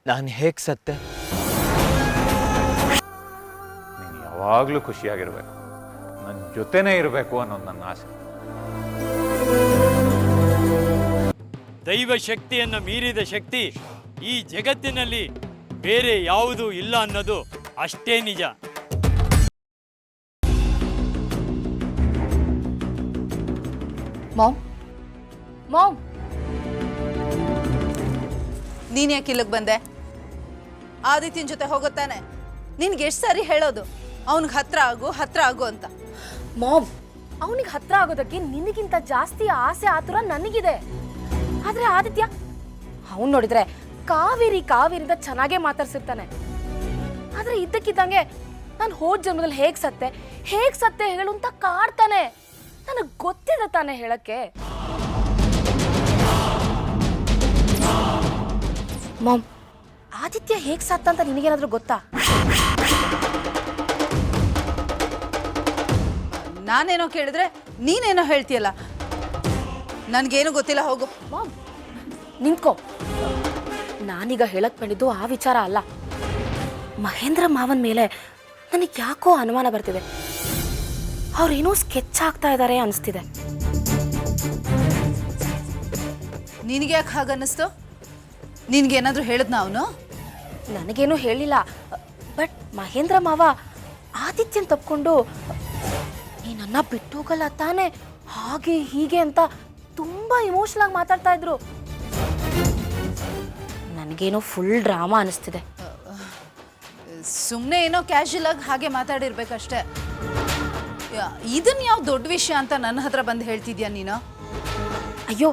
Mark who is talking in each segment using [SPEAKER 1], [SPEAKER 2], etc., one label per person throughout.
[SPEAKER 1] ನಾನು ಹೇಗೆ ಸತ್ತೆ?
[SPEAKER 2] ನೀನು ಯಾವಾಗಲೂ ಖುಷಿಯಾಗಿರ್ಬೇಕು, ನನ್ನ ಜೊತೆನೇ ಇರಬೇಕು ಅನ್ನೋದು ನನ್ನ ಆಸೆ.
[SPEAKER 3] ದೈವ ಶಕ್ತಿಯನ್ನು ಮೀರಿದ ಶಕ್ತಿ ಈ ಜಗತ್ತಿನಲ್ಲಿ ಬೇರೆ ಯಾವುದೂ ಇಲ್ಲ ಅನ್ನೋದು ಅಷ್ಟೇ ನಿಜ.
[SPEAKER 4] ಮಾಮ್ ಮಾಮ್, ನೀನ್ ಯಾಕೆ ಇಲ್ಲಿಗೆ ಬಂದೆ? ಆದಿತ್ಯನ ಜೊತೆ ಹೋಗುತ್ತಾನೆ. ನಿನ್ಗೆ ಎಷ್ಟು ಸಾರಿ ಹೇಳೋದು ಅವನಿಗೆ ಹತ್ರ ಆಗು ಅಂತ?
[SPEAKER 5] ಮಾಮ್, ಅವನಿಗೆ ಹತ್ರ ಆಗೋದಕ್ಕೆ ನಿನಗಿಂತ ಜಾಸ್ತಿ ಆಸೆ ಆತುರ ನನಗಿದೆ. ಆದ್ರೆ ಆದಿತ್ಯ ಅವನ್ ನೋಡಿದ್ರೆ ಕಾವೇರಿಂದ ಚೆನ್ನಾಗೇ ಮಾತಾಡ್ಸಿರ್ತಾನೆ. ಆದ್ರೆ ಇದ್ದಕ್ಕಿದ್ದಂಗೆ ನಾನು ಹೋದ ಜನ್ಮದಲ್ಲಿ ಹೇಗ್ ಸತ್ತೆ ಹೇಳು ಅಂತ ಕಾಡ್ತಾನೆ. ನನಗೆ ಗೊತ್ತಿದೆ ತಾನೆ ಹೇಳಕ್ಕೆ. ಮಾಮ್, ಆದಿತ್ಯ ಹೇಗ್ ಸತ್ತ ಅಂತ ನಿನಗೇನಾದ್ರೂ ಗೊತ್ತಾ?
[SPEAKER 4] ನಾನೇನೋ ಕೇಳಿದ್ರೆ ನೀನೇನೋ ಹೇಳ್ತೀಯಲ್ಲ. ನನ್ಗೇನು ಗೊತ್ತಿಲ್ಲ, ಹೋಗು.
[SPEAKER 5] ಮಾಮ್ ನಿಂತ್ಕೋ. ನಾನೀಗ ಹೇಳಕ್ ಬಂದಿದ್ದು ಆ ವಿಚಾರ ಅಲ್ಲ. ಮಹೇಂದ್ರ ಮಾವನ್ ಮೇಲೆ ನನಗೆ ಯಾಕೋ ಅನುಮಾನ ಬರ್ತಿದೆ. ಅವ್ರೇನೋ ಸ್ಕೆಚ್ ಆಗ್ತಾ ಇದ್ದಾರೆ ಅನಿಸ್ತಿದೆ.
[SPEAKER 4] ನಿನಗೆ ಯಾಕೆ ಹಾಗನ್ನಿಸ್ತು? ನಿನ್ಗೇನಾದ್ರೂ ಹೇಳಿದ್ನ ಅವನು?
[SPEAKER 5] ನನಗೇನು ಹೇಳಿಲ್ಲ. ಬಟ್ ಮಹೇಂದ್ರ ಮಾವ ಆದಿತ್ಯನ್ ತಪ್ಕೊಂಡು ನೀನನ್ನ ಬಿಟ್ಟೋಗಲ್ಲ ತಾನೆ, ಹಾಗೆ ಹೀಗೆ ಅಂತ ತುಂಬಾ ಇಮೋಷನಲ್ ಆಗಿ ಮಾತಾಡ್ತಾ ಇದ್ರು. ನನಗೇನೋ ಫುಲ್ ಡ್ರಾಮಾ ಅನಿಸ್ತಿದೆ.
[SPEAKER 4] ಸುಮ್ಮನೆ ಏನೋ ಕ್ಯಾಶುಯಲ್ ಆಗಿ ಹಾಗೆ ಮಾತಾಡಿರ್ಬೇಕಷ್ಟೇ. ಇದನ್ನ ಯಾವ ದೊಡ್ಡ ವಿಷಯ ಅಂತ ನನ್ನ ಹತ್ರ ಬಂದು ಹೇಳ್ತಿದ್ಯಾ ನೀನು?
[SPEAKER 5] ಅಯ್ಯೋ,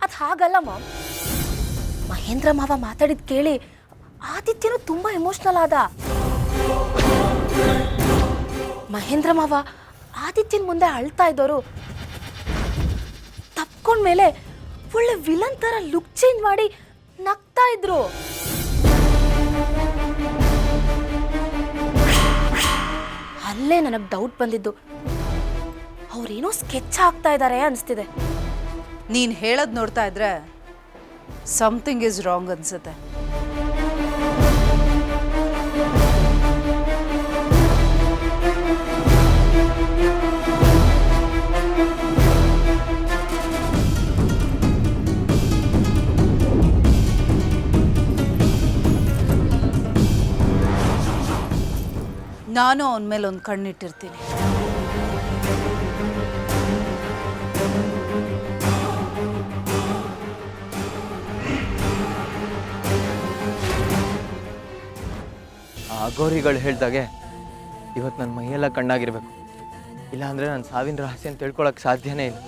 [SPEAKER 5] ಅದು ಹಾಗಲ್ಲ ಮಾಮ್. ಮಹೇಂದ್ರ ಮಾವ ಮಾತಾಡಿದ್ ಕೇಳಿ ಆದಿತ್ಯನು ತುಂಬಾ ಎಮೋಷನಲ್ ಆದ. ಮಹೇಂದ್ರ ಮಾವ ಆದಿತ್ಯನ ಮುಂದೆ ಅಳ್ತಾ ಇದ್ದವರು ತಪ್ಕೊಂಡ್ಮೇಲೆ ಒಳ್ಳೆ ವಿಲನ್ ತರ ಲುಕ್ ಚೇಂಜ್ ಮಾಡಿ ನಗ್ತಾ ಇದ್ರು. ಅಲ್ಲೇ ನನಗೆ ಡೌಟ್ ಬಂದಿದ್ದು, ಅವ್ರೇನೋ ಸ್ಕೆಚ್ ಆಗ್ತಾ ಇದ್ದಾರೆ ಅನಿಸ್ತಿದೆ.
[SPEAKER 4] ನೀನು ಹೇಳೋದು ನೋಡ್ತಾ ಇದ್ರೆ ಸಮಥಿಂಗ್ ಇಸ್ ರಾಂಗ್ ಅನ್ಸುತ್ತೆ. ನಾನು ಅವನ ಮೇಲೆ ಒಂದು ಕಣ್ಣಿಟ್ಟಿರ್ತೀನಿ.
[SPEAKER 1] ಅಘೋರಿಗಳು ಹೇಳ್ದಾಗೆ ಇವತ್ತು ನನ್ನ ಮೈಯೆಲ್ಲ ಕಣ್ಣಾಗಿರ್ಬೇಕು. ಇಲ್ಲಾಂದರೆ ನನ್ನ ಸಾವಿನ ರಹಸ್ಯ ಅಂತ ತಿಳ್ಕೊಳಕ್ಕೆ ಸಾಧ್ಯನೇ ಇಲ್ಲ.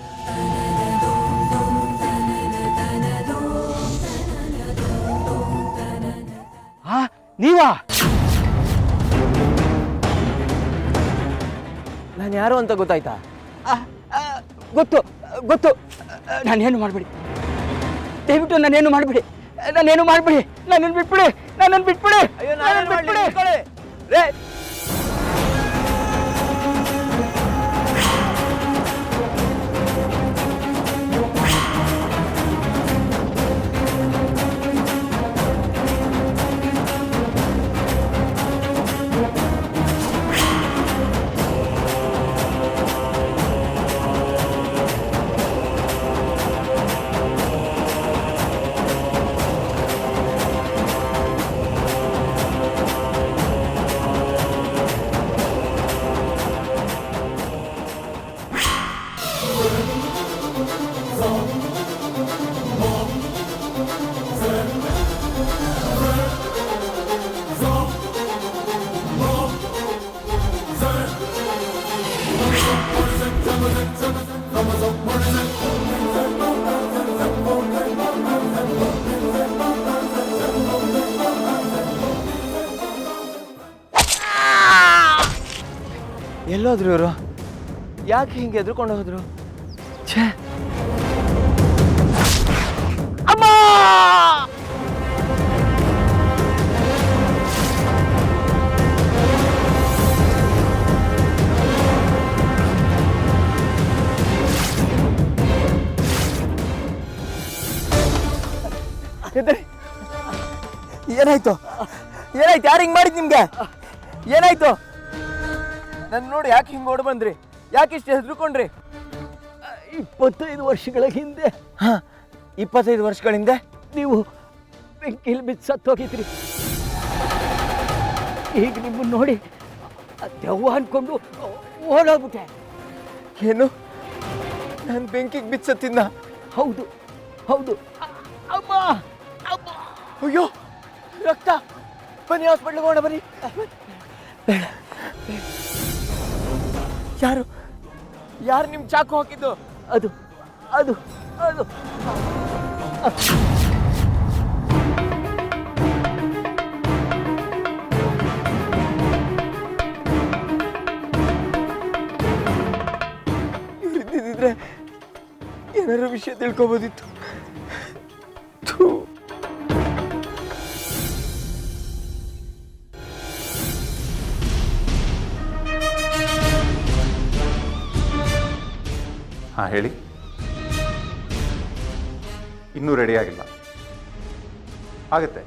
[SPEAKER 1] ನೀವಾ? ನಾನು ಯಾರು ಅಂತ ಗೊತ್ತಾಯ್ತಾ?
[SPEAKER 6] ಗೊತ್ತು ಗೊತ್ತು. ನಾನೇನು ಮಾಡಬೇಡಿ, ದಯವಿಟ್ಟು ನಾನೇನು ಮಾಡಬೇಡಿ, ನನ್ನನ್ನು ಬಿಟ್ಬಿಡಿ.
[SPEAKER 1] ಅಯ್ಯೋ, ನಾನೇನು ಮಾಡಲಿ? ರೇ, ಎಲ್ಲೋದ್ರು ಇವರು? ಯಾಕೆ ಹಿಂಗೆ ಎದ್ರುಕೊಂಡು ಹೋದ್ರು? ಛೇ,
[SPEAKER 6] ಅಮ್ಮ!
[SPEAKER 1] ಏನಾಯ್ತು ಏನಾಯ್ತು? ಯಾರು ಹಿಂಗೆ ಮಾಡಿದ್ದು ನಿಮಗೆ? ಏನಾಯ್ತು? ನನ್ನ ನೋಡಿ ಯಾಕೆ ಹಿಂಗೆ ಓಡ್ ಬಂದ್ರಿ? ಯಾಕೆ ಇಷ್ಟು ಹೆದರ್ಕೊಂಡ್ರಿ?
[SPEAKER 6] 25 ವರ್ಷಗಳ ಹಿಂದೆ
[SPEAKER 1] ಹಾಂ, 25 ವರ್ಷಗಳ ಹಿಂದೆ
[SPEAKER 6] ನೀವು ಬೆಂಕಿಲಿ ಬಿದ್ದು ಸತ್ತೋಗಿದ್ರಿ. ಈಗ ನಿಮ್ಮನ್ನು ನೋಡಿ ದೆವ್ವ ಅನ್ಕೊಂಡು ಓಡೋಗ್ಬಿಟ್ಟೆ.
[SPEAKER 1] ಏನು? ನಾನು ಬೆಂಕಿಗೆ ಬಿಚ್ಚತ್ತಿದ್ದ?
[SPEAKER 6] ಹೌದು ಹೌದು. ಅಮ್ಮ ಅಮ್ಮ.
[SPEAKER 1] ಅಯ್ಯೋ, ರಕ್ತ! ಬನ್ನಿ ಹಾಸ್ಪಿಟ್ಲಿಗೆ ಹೋಗೋಣ, ಬನ್ನಿ. ಬೇಡ. ಯಾರು ಯಾರು ನಿಮ್ಮ ಚಾಕು ಹಾಕಿದ್ದು?
[SPEAKER 6] ಅದು ಅದು ಅದು
[SPEAKER 1] ಇವ್ರಿದ್ದಿದ್ರೆ ಏನಾರು ವಿಷಯ ತಿಳ್ಕೊಬೋದಿತ್ತು. ಥೂ.
[SPEAKER 2] ಹಾಂ, ಹೇಳಿ. ಇನ್ನೂ ರೆಡಿ ಆಗಿಲ್ಲ. ಆಗುತ್ತೆ,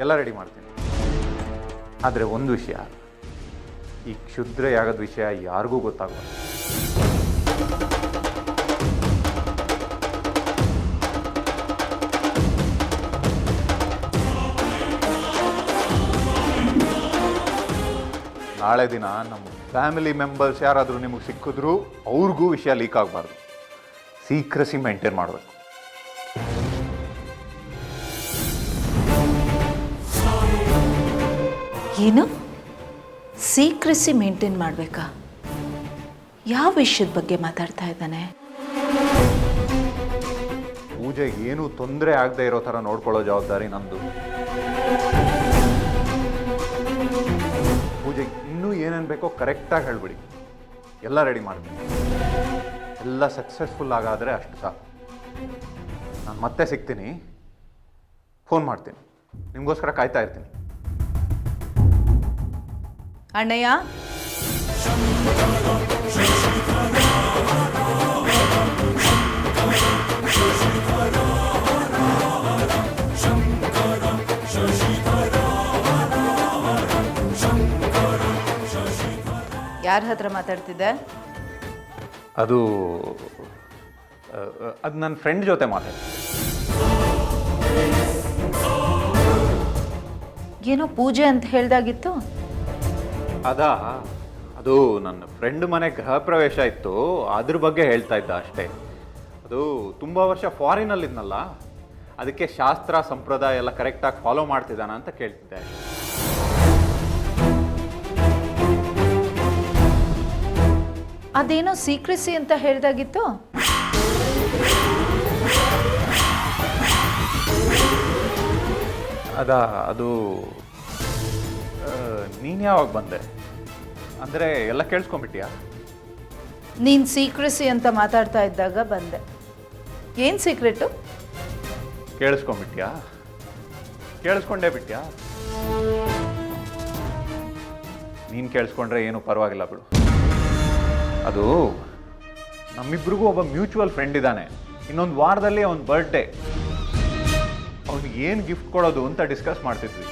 [SPEAKER 2] ಎಲ್ಲ ರೆಡಿ ಮಾಡ್ತೀನಿ. ಆದರೆ ಒಂದು ವಿಷಯ, ಈ ಕ್ಷುದ್ರ ಯಾಗದ ವಿಷಯ ಯಾರಿಗೂ ಗೊತ್ತಾಗಬಾರ್ದು. ನಾಳೆ ದಿನ ನಮ್ಮ ಫ್ಯಾಮಿಲಿ ಮೆಂಬರ್ಸ್ ಯಾರಾದರೂ ನಿಮಗೆ ಸಿಕ್ಕಿದ್ರು ಅವ್ರಿಗೂ ವಿಷಯ ಲೀಕ್ ಆಗಬಾರ್ದು. ಸೀಕ್ರೆಸಿ ಮೇಂಟೈನ್ ಮಾಡಬೇಕು.
[SPEAKER 4] ಏನು? ಸೀಕ್ರೆಸಿ ಮೇಂಟೈನ್ ಮಾಡಬೇಕಾ? ಯಾವ ವಿಷಯದ ಬಗ್ಗೆ ಮಾತಾಡ್ತಾ ಇದ್ದಾನೆ?
[SPEAKER 2] ಪೂಜೆಗೆ ಏನೂ ತೊಂದರೆ ಆಗದೆ ಇರೋ ಥರ ನೋಡ್ಕೊಳ್ಳೋ ಜವಾಬ್ದಾರಿ ನಂದು. ಪೂಜೆಗೆ ಇನ್ನೂ ಏನೇನು ಬೇಕೋ ಕರೆಕ್ಟಾಗಿ ಹೇಳ್ಬಿಡಿ, ಎಲ್ಲ ರೆಡಿ ಮಾಡ್ತೀನಿ. ಎಲ್ಲ ಸಕ್ಸಸ್ಫುಲ್ ಆಗಾದರೆ ಅಷ್ಟು ಸಾಕು. ನಾನು ಮತ್ತೆ ಸಿಗ್ತೀನಿ, ಫೋನ್ ಮಾಡ್ತೀನಿ, ನಿಮಗೋಸ್ಕರ ಕಾಯ್ತಾ ಇರ್ತೀನಿ.
[SPEAKER 4] ಅಣ್ಣಯ್ಯ, ಯಾರ ಹತ್ರ ಮಾತಾಡ್ತಿದ್ದೆ?
[SPEAKER 2] ಅದು ನನ್ನ ಫ್ರೆಂಡ್ ಜೊತೆ ಮಾತಾಡ್ತೀನಿ.
[SPEAKER 4] ಏನೋ ಪೂಜೆ ಅಂತ ಹೇಳ್ದಾಗಿತ್ತು.
[SPEAKER 2] ಅದು ನನ್ನ ಫ್ರೆಂಡ್ ಮನೆ ಗೃಹ ಪ್ರವೇಶ ಇತ್ತು, ಅದ್ರ ಬಗ್ಗೆ ಹೇಳ್ತಾ ಇದ್ದ ಅಷ್ಟೇ. ಅದು ತುಂಬ ವರ್ಷ ಫಾರಿನಲ್ಲಿದ್ನಲ್ಲ, ಅದಕ್ಕೆ ಶಾಸ್ತ್ರ ಸಂಪ್ರದಾಯ ಎಲ್ಲ ಕರೆಕ್ಟಾಗಿ ಫಾಲೋ ಮಾಡ್ತಿದ್ದಾನ ಅಂತ ಕೇಳ್ತಿದ್ದೆ.
[SPEAKER 4] ಅದೇನೋ ಸೀಕ್ರೆಸಿ ಅಂತ ಹೇಳ್ದಾಗಿತ್ತು.
[SPEAKER 2] ಅದು ನೀನು ಯಾವಾಗ ಬಂದೆ? ಅಂದರೆ ಎಲ್ಲ ಕೇಳಿಸ್ಕೊಂಬಿಟ್ಟಿಯಾ?
[SPEAKER 4] ನೀನು ಸೀಕ್ರೆಸಿ ಅಂತ ಮಾತಾಡ್ತಾ ಇದ್ದಾಗ ಬಂದೆ. ಏನು ಸೀಕ್ರೆಟು?
[SPEAKER 2] ಕೇಳಿಸ್ಕೊಂಬಿಟ್ಯಾ? ಕೇಳಿಸ್ಕೊಂಡೇ ಬಿಟ್ಯಾ? ನೀನು ಕೇಳಿಸ್ಕೊಂಡ್ರೆ ಏನೂ ಪರವಾಗಿಲ್ಲ ಬಿಡು. ಅದು ನಮ್ಮಿಬ್ರಿಗೂ ಒಬ್ಬ ಮ್ಯೂಚುವಲ್ ಫ್ರೆಂಡ್ ಇದ್ದಾನೆ. ಇನ್ನೊಂದು ವಾರದಲ್ಲಿ ಅವನ ಬರ್ಡೇ. ಅವನಿಗೆ ಏನು ಗಿಫ್ಟ್ ಕೊಡೋದು ಅಂತ ಡಿಸ್ಕಸ್ ಮಾಡ್ತಿದ್ವಿ.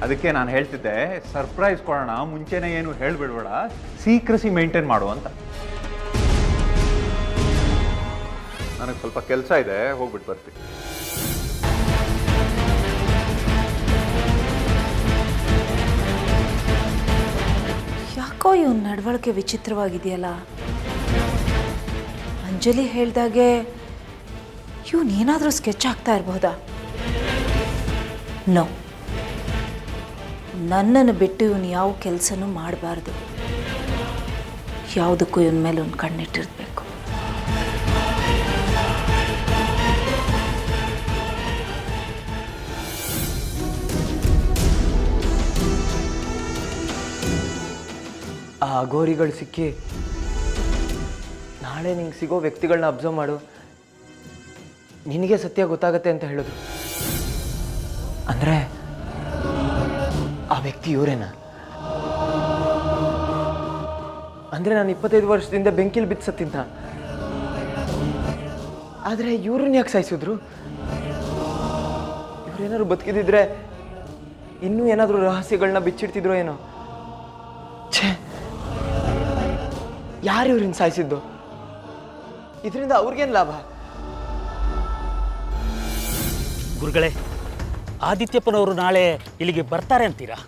[SPEAKER 2] ಅದಕ್ಕೆ ನಾನು ಹೇಳ್ತಿದ್ದೆ, ಸರ್ಪ್ರೈಸ್ ಕೊಡೋಣ, ಮುಂಚೆನೇ ಏನು ಹೇಳಿಬಿಡ್ಬೇಡ, ಸೀಕ್ರೆಸಿ ಮೇಂಟೈನ್ ಮಾಡು ಅಂತ. ನನಗೆ ಸ್ವಲ್ಪ ಕೆಲಸ ಇದೆ, ಹೋಗ್ಬಿಟ್ಟು ಬರ್ತೀನಿ.
[SPEAKER 4] ಯಾಕೋ ಇವನ್ ನಡವಳಿಕೆ ವಿಚಿತ್ರವಾಗಿದೆಯಲ್ಲ. ಅಂಜಲಿ ಹೇಳ್ದಾಗೆ ಇವನೇನಾದರೂ ಸ್ಕೆಚ್ ಆಗ್ತಾ ಇರಬಹುದಾ? ನೋ, ನನ್ನನ್ನು ಬಿಟ್ಟು ಇವನು ಯಾವ ಕೆಲಸನೂ ಮಾಡಬಾರ್ದು. ಯಾವುದಕ್ಕೂ ಇವನ ಮೇಲೆ ಒಂದು ಕಣ್ಣಿಟ್ಟಿರ್ಬೇಕು.
[SPEAKER 1] ಆ ಅಘೋರಿಗಳು ಸಿಕ್ಕಿ ನಾಳೆ ನಿಂಗೆ ಸಿಗೋ ವ್ಯಕ್ತಿಗಳನ್ನ ಅಬ್ಸರ್ವ್ ಮಾಡು, ನಿನಗೆ ಸತ್ಯ ಗೊತ್ತಾಗತ್ತೆ ಅಂತ ಹೇಳಿದ್ರು. ಅಂದರೆ ಆ ವ್ಯಕ್ತಿ ಇವರೇನಾ? ಅಂದರೆ ನಾನು 25 ವರ್ಷದಿಂದ ಬೆಂಕಿಲಿ ಬಿದ್ದು ಸತ್ತಿದ್ದ. ಆದರೆ ಇವ್ರನ್ನ ಯಾಕೆ ಸಾಯಿಸಿದ್ರು? ಅವ್ರೇನಾದ್ರು ಬದುಕಿದಿದ್ರೆ ಇನ್ನೂ ಏನಾದರೂ ರಹಸ್ಯಗಳನ್ನ ಬಿಚ್ಚಿಡ್ತಿದ್ರೋ ಏನೋ. ಛೇ, ಯಾರು ಇವ್ರನ್ನ ಸಾಯಿಸಿದ್ದು? ಇದರಿಂದ ಅವ್ರಿಗೇನು ಲಾಭ?
[SPEAKER 7] ಗುರುಗಳೇ, ಆದಿತ್ಯಪ್ಪನವರು ನಾಳೆ ಇಲ್ಲಿಗೆ ಬರ್ತಾರೆ ಅಂತೀರಾ?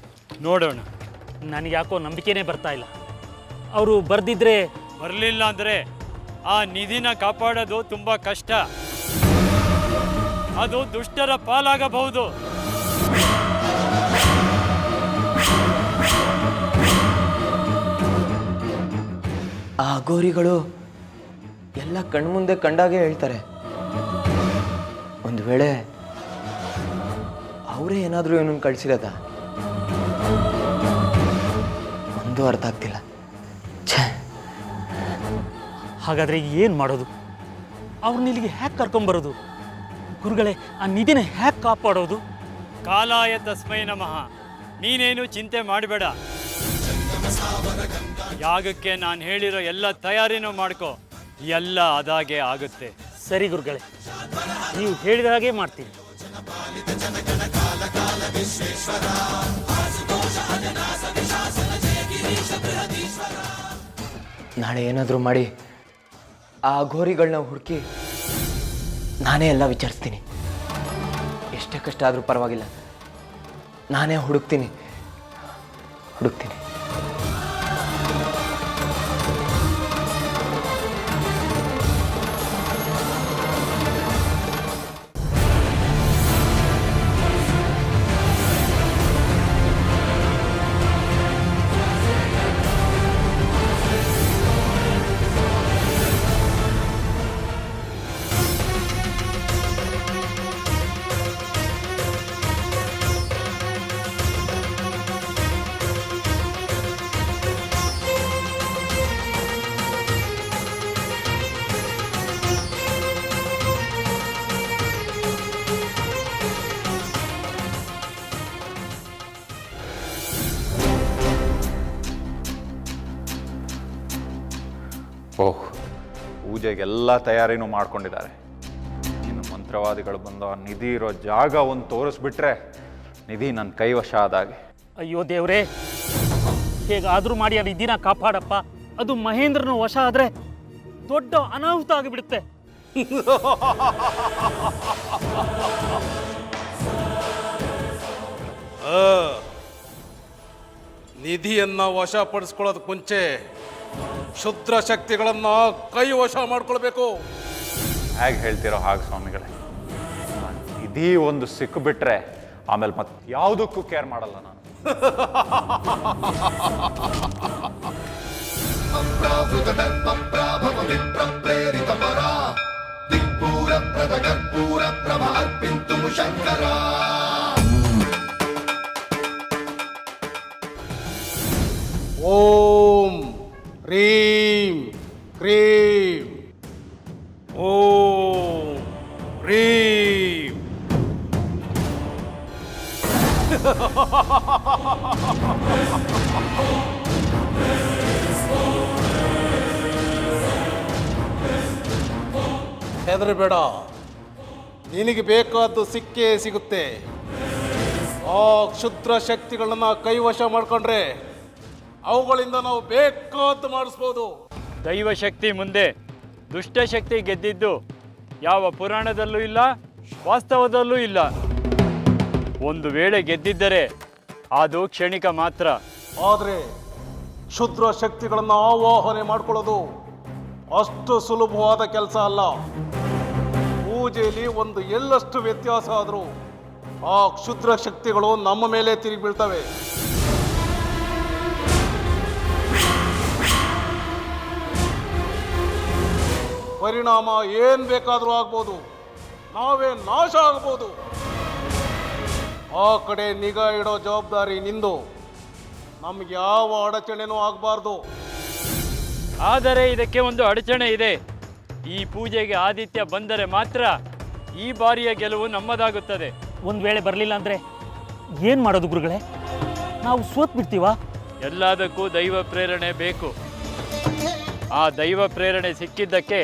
[SPEAKER 3] ನೋಡೋಣ.
[SPEAKER 7] ನನಗೆ ಯಾಕೋ ನಂಬಿಕೆನೇ ಬರ್ತಾ ಇಲ್ಲ. ಅವರು ಬರ್ದಿದ್ರೆ
[SPEAKER 3] ಬರಲಿಲ್ಲ ಅಂದರೆ ಆ ನಿಧಿನ ಕಾಪಾಡೋದು ತುಂಬ ಕಷ್ಟ. ಅದು ದುಷ್ಟರ ಪಾಲಾಗಬಹುದು.
[SPEAKER 1] ಆ ಗೋರಿಗಳು ಎಲ್ಲ ಕಣ್ಮುಂದೆ ಕಂಡಾಗೆ ಹೇಳ್ತಾರೆ. ಒಂದು ವೇಳೆ ಅವರೇ ಏನಾದರೂ ಏನನ್ನು ಕಳಿಸಿರೋದ? ಒಂದು ಅರ್ಥ ಆಗ್ತಿಲ್ಲ. ಛೇ,
[SPEAKER 7] ಹಾಗಾದರೆ ಏನು ಮಾಡೋದು? ಅವ್ರನ್ನ ಇಲ್ಲಿಗೆ ಹ್ಯಾಕ್ ಕರ್ಕೊಂಬರೋದು? ಗುರುಗಳೇ, ಆ ನಿಧಿನ ಹ್ಯಾಕ್ ಕಾಪಾಡೋದು?
[SPEAKER 3] ಕಾಲಾಯ ತಸ್ಮೈ ನಮಃ. ನೀನೇನು ಚಿಂತೆ ಮಾಡಬೇಡ. ಯಾಗಕ್ಕೆ ನಾನು ಹೇಳಿರೋ ಎಲ್ಲ ತಯಾರಿನೂ ಮಾಡ್ಕೋ. ಎಲ್ಲ ಅದಾಗೆ ಆಗುತ್ತೆ.
[SPEAKER 7] ಸರಿ ಗುರುಗಳೇ, ನೀವು ಹೇಳಿದ ಹಾಗೆ ಮಾಡ್ತೀನಿ.
[SPEAKER 1] ನಾಳೆ ಏನಾದರೂ ಮಾಡಿ ಆ ಘೋರಿಗಳನ್ನ ಹುಡುಕಿ ನಾನೇ ಎಲ್ಲ ವಿಚಾರಿಸ್ತೀನಿ. ಎಷ್ಟೇ ಕಷ್ಟ ಆದರೂ ಪರವಾಗಿಲ್ಲ, ನಾನೇ ಹುಡುಕ್ತೀನಿ.
[SPEAKER 2] ಓಹ್, ಪೂಜೆಗೆಲ್ಲ ತಯಾರಿನೂ ಮಾಡ್ಕೊಂಡಿದ್ದಾರೆ. ಇನ್ನು ಮಂತ್ರವಾದಿಗಳು ಬಂದು ಆ ನಿಧಿ ಇರೋ ಜಾಗ ಒಂದು ತೋರಿಸ್ಬಿಟ್ರೆ ನಿಧಿ ನನ್ನ ಕೈವಶ ಆದಾಗೆ.
[SPEAKER 7] ಅಯ್ಯೋ ದೇವ್ರೇ, ಹೇಗಾದರೂ ಮಾಡಿ ಆ ನಿಧಿನ ಕಾಪಾಡಪ್ಪ. ಅದು ಮಹೇಂದ್ರನ ವಶ ಆದರೆ ದೊಡ್ಡ ಅನಾಹುತ ಆಗಿಬಿಡುತ್ತೆ.
[SPEAKER 8] ನಿಧಿಯನ್ನ ವಶಪಡಿಸ್ಕೊಳ್ಳೋದಕ್ಕೆ ಮುಂಚೆ ಕ್ಷುದ್ರ ಶಕ್ತಿಗಳನ್ನ ಕೈವಶ ಮಾಡ್ಕೊಳ್ಬೇಕು.
[SPEAKER 2] ಹೇಗೆ ಹೇಳ್ತಿರೋ ಹಾಗೆ ಸ್ವಾಮಿಗಳೇ. ನಿಧಿ ಒಂದು ಸಿಕ್ಕಿಬಿಟ್ರೆ ಆಮೇಲೆ ಮತ್ತೆ ಯಾವುದಕ್ಕೂ ಕೇರ್ ಮಾಡಲ್ಲ ನಾನು.
[SPEAKER 8] ಓಂ ಹ್ರೀಂ ಕ್ರೀಂ. ಓಂ ಹ್ರೀಂ. ಹೆದರಬೇಡ, ನಿನಗೆ ಬೇಕಾದ್ದು ಸಿಕ್ಕೇ ಸಿಗುತ್ತೆ. ಆ ಕ್ಷುದ್ರ ಶಕ್ತಿಗಳನ್ನ ಕೈವಶ ಮಾಡ್ಕೊಂಡ್ರೆ ಅವುಗಳಿಂದ ನಾವು ಬೇಕಾದ್ದು ಮಾಡಿಸ್ಬೋದು.
[SPEAKER 3] ದೈವಶಕ್ತಿ ಮುಂದೆ ದುಷ್ಟಶಕ್ತಿ ಗೆದ್ದಿದ್ದು ಯಾವ ಪುರಾಣದಲ್ಲೂ ಇಲ್ಲ, ವಾಸ್ತವದಲ್ಲೂ ಇಲ್ಲ. ಒಂದು ವೇಳೆ ಗೆದ್ದಿದ್ದರೆ ಅದು ಕ್ಷಣಿಕ ಮಾತ್ರ.
[SPEAKER 8] ಆದರೆ ಕ್ಷುದ್ರ ಶಕ್ತಿಗಳನ್ನ ಆವಾಹನೆ ಮಾಡ್ಕೊಳ್ಳೋದು ಅಷ್ಟು ಸುಲಭವಾದ ಕೆಲಸ ಅಲ್ಲ. ಪೂಜೆಯಲ್ಲಿ ಒಂದು ಎಳ್ಳಷ್ಟು ವ್ಯತ್ಯಾಸ ಆದರೂ ಆ ಕ್ಷುದ್ರ ಶಕ್ತಿಗಳು ನಮ್ಮ ಮೇಲೆ ತಿರುಗಿ ಬೀಳ್ತವೆ. ಪರಿಣಾಮ ಏನ್ ಬೇಕಾದರೂ ಆಗ್ಬೋದು, ನಾವೇ ನಾಶ ಆಗ್ಬೋದು. ಆ ಕಡೆ ನಿಗಾ ಇಡೋ ಜವಾಬ್ದಾರಿ ನಿಂದು. ನಮ್ಗೆ ಯಾವ ಅಡಚಣೆನೂ ಆಗಬಾರ್ದು.
[SPEAKER 3] ಆದರೆ ಇದಕ್ಕೆ ಒಂದು ಅಡಚಣೆ ಇದೆ. ಈ ಪೂಜೆಗೆ ಆದಿತ್ಯ ಬಂದರೆ ಮಾತ್ರ ಈ ಬಾರಿಯ ಗೆಲುವು ನಮ್ಮದಾಗುತ್ತದೆ.
[SPEAKER 7] ಒಂದು ವೇಳೆ ಬರಲಿಲ್ಲ ಅಂದರೆ ಏನು ಮಾಡೋದು ಗುರುಗಳೇ? ನಾವು ಸೋತ್ ಬಿಡ್ತೀವಾ?
[SPEAKER 3] ಎಲ್ಲದಕ್ಕೂ ದೈವ ಪ್ರೇರಣೆ ಬೇಕು. ಆ ದೈವ ಪ್ರೇರಣೆ ಸಿಕ್ಕಿದ್ದಕ್ಕೆ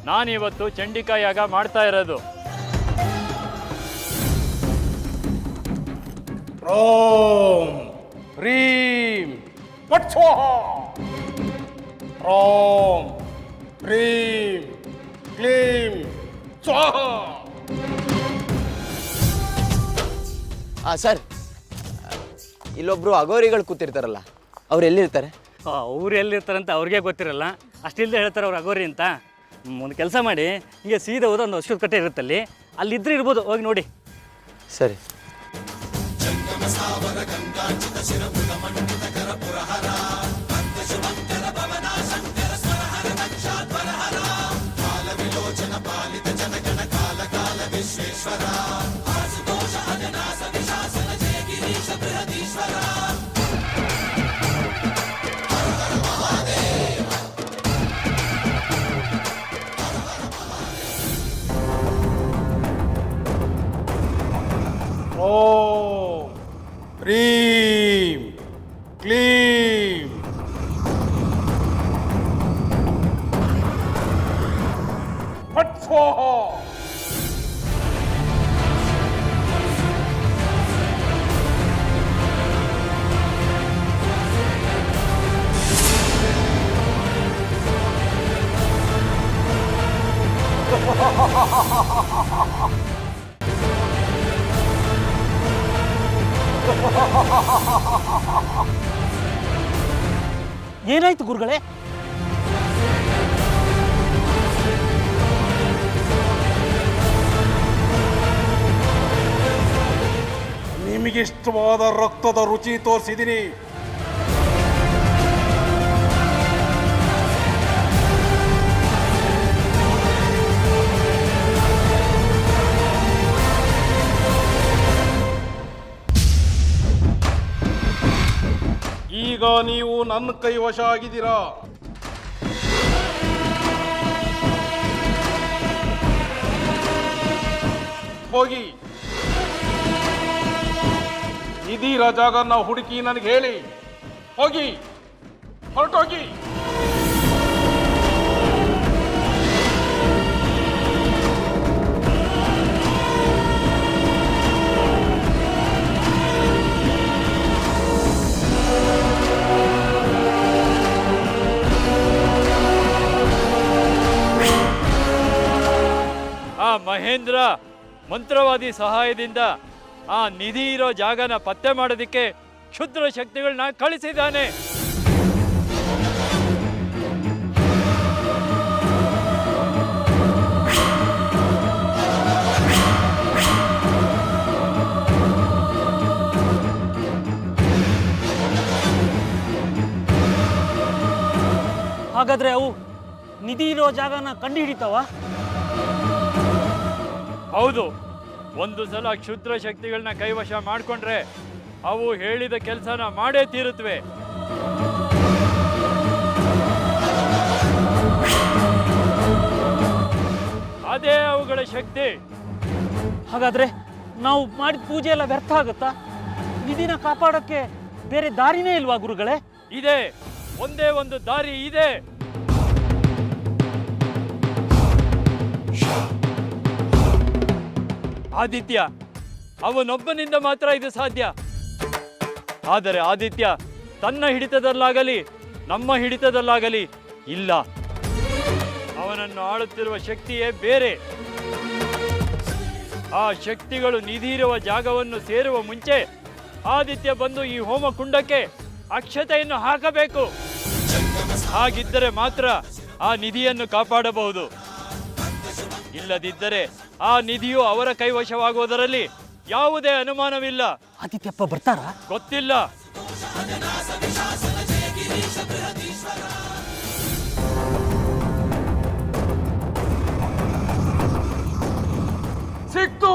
[SPEAKER 3] ನಾನಿವತ್ತು ಚಂಡಿಕಾ ಯಾಗ ಮಾಡ್ತಾ ಇರೋದು.
[SPEAKER 8] ಓಂ ಹ್ರೀಂ ಫಟ್ ಸ್ವಾಹ. ಓಂ ಹ್ರೀಂ ಕ್ಲೀಂ ಸ್ವಾಹ.
[SPEAKER 1] ಸರ್, ಇಲ್ಲೊಬ್ರು ಅಗೋರಿಗಳು ಕೂತಿರ್ತಾರಲ್ಲ, ಅವ್ರು ಎಲ್ಲಿರ್ತಾರೆ?
[SPEAKER 7] ಅವ್ರು ಎಲ್ಲಿರ್ತಾರೆ ಅಂತ ಅವ್ರಿಗೆ ಗೊತ್ತಿರಲ್ಲ, ಅಷ್ಟಿಲ್ಲದೆ ಹೇಳ್ತಾರೆ ಅವ್ರು ಅಗೋರಿ ಅಂತ. ಒಂದು ಕೆಲಸ ಮಾಡಿ, ಹಿಂಗೆ ಸೀದಾ ಹೋದ ಒಂದು ವರ್ಷದ ಕಟ್ಟೆ ಇರುತ್ತಲ್ಲಿ, ಅಲ್ಲಿದ್ದರೆ ಇರ್ಬೋದು, ಹೋಗಿ ನೋಡಿ.
[SPEAKER 1] ಸರಿ.
[SPEAKER 8] ಓಂ ಹ್ರೀಂ ಕ್ಲೀಂ ಫಟ್ ಸ್ವಾಹ.
[SPEAKER 7] ಏನಾಯ್ತು ಗುರುಗಳೇ?
[SPEAKER 8] ನಿಮಗಿಷ್ಟವಾದ ರಕ್ತದ ರುಚಿ ತೋರಿಸಿದ್ದೀನಿ. ಈಗ ನೀವು ನನ್ನ ಕೈವಶ ಆಗಿದ್ದೀರಾ. ಹೋಗಿ ಇದೀರ ಜಾಗನ ಹುಡುಕಿ ನನಗೆ ಹೇಳಿ. ಹೋಗಿ, ಹೊರಟೋಗಿ.
[SPEAKER 3] ಮಹೇಂದ್ರ ಮಂತ್ರವಾದಿ ಸಹಾಯದಿಂದ ಆ ನಿಧಿ ಇರೋ ಜಾಗನ ಪತ್ತೆ ಮಾಡೋದಕ್ಕೆ ಕ್ಷುದ್ರ ಶಕ್ತಿಗಳನ್ನ ಕಳಿಸಿದ್ದಾನೆ.
[SPEAKER 7] ಹಾಗಾದ್ರೆ ಅವು ನಿಧಿ ಇರೋ ಜಾಗನ ಕಂಡು ಹಿಡಿತಾವ?
[SPEAKER 3] ಹೌದು, ಒಂದು ಸಲ ಕ್ಷುದ್ರ ಶಕ್ತಿಗಳನ್ನ ಕೈವಶ ಮಾಡಿಕೊಂಡ್ರೆ ಅವು ಹೇಳಿದ ಕೆಲಸನ ಮಾಡೇ ತೀರುತ್ತವೆ. ಅದೇ ಅವುಗಳ ಶಕ್ತಿ.
[SPEAKER 7] ಹಾಗಾದ್ರೆ ನಾವು ಮಾಡಿದ ಪೂಜೆ ಎಲ್ಲ ವ್ಯರ್ಥ ಆಗುತ್ತಾ? ನಿಧಿನ ಕಾಪಾಡೋಕ್ಕೆ ಬೇರೆ ದಾರಿನೇ ಇಲ್ವಾ ಗುರುಗಳೇ?
[SPEAKER 3] ಇದೆ, ಒಂದೇ ಒಂದು ದಾರಿ ಇದೆ. ಆದಿತ್ಯ, ಅವನೊಬ್ಬನಿಂದ ಮಾತ್ರ ಇದು ಸಾಧ್ಯ. ಆದರೆ ಆದಿತ್ಯ ತನ್ನ ಹಿಡಿತದಲ್ಲಾಗಲಿ ನಮ್ಮ ಹಿಡಿತದಲ್ಲಾಗಲಿ ಇಲ್ಲ. ಅವನನ್ನು ಆಳುತ್ತಿರುವ ಶಕ್ತಿಯೇ ಬೇರೆ. ಆ ಶಕ್ತಿಗಳು ನಿಧಿ ಇರುವ ಜಾಗವನ್ನು ಸೇರುವ ಮುಂಚೆ ಆದಿತ್ಯ ಬಂದು ಈ ಹೋಮ ಕುಂಡಕ್ಕೆ ಅಕ್ಷತೆಯನ್ನು ಹಾಕಬೇಕು. ಹಾಗಿದ್ದರೆ ಮಾತ್ರ ಆ ನಿಧಿಯನ್ನು ಕಾಪಾಡಬಹುದು. ಇಲ್ಲದಿದ್ದರೆ ಆ ನಿಧಿಯು ಅವರ ಕೈವಶವಾಗುವುದರಲ್ಲಿ ಯಾವುದೇ ಅನುಮಾನವಿಲ್ಲ.
[SPEAKER 7] ಆದಿತ್ಯಪ್ಪ ಬರ್ತಾರಾ?
[SPEAKER 3] ಗೊತ್ತಿಲ್ಲ.
[SPEAKER 8] ಸಿಕ್ತು,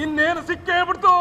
[SPEAKER 8] ಇನ್ನೇನು ಸಿಕ್ಕೇ ಬಿಡ್ತು.